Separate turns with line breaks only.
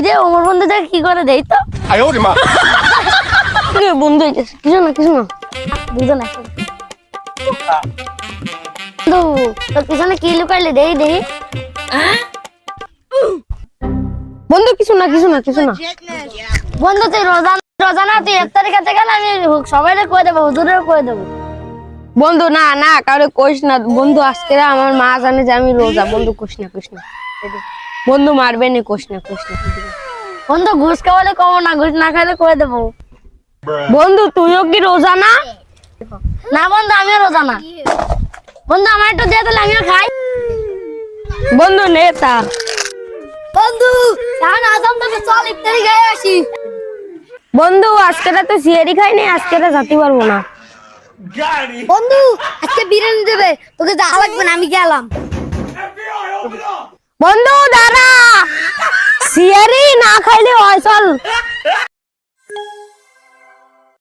রে ওমর বন্ধু দেখ কি করে দেই তো বন্ধু কিছু না বুঝো না বন্ধু তোর পিছনে কি লুকাইলে দেই বন্ধু কিছু না বন্ধু তুই রোজা না তুই 1 তারিখে গেলে আমি সবাইকে কয়ে দেবো হুজুরেও কয়ে দেবো বন্ধু না কারো কইস না বন্ধু আজকে আমার মা জানে যে আমি রোজা বন্ধু কইস না বন্ধু মারবে না কইস না বন্ধু ঘুষ খাওয়ালে কম না ঘুষ না খাইলে কয়ে দেবো বন্ধু তুইও কি রোজা না বন্ধু আমিও রোজা না বন্ধু আমার একটু দিয়ে দিলে আমিও খাই বন্ধু নেতা বন্ধু সান আজম তোকে চল ইফতারি খাই আসি বন্ধু আজকে তো সিয়ারি খাইনি আজকে যেতে পারবো না বন্ধু আজকে বিরিয়ানি দেবে তোকে যা লাগবে না আমি গেলাম বন্ধু দাঁড়া সিয়ারি না খাইলে হয় চল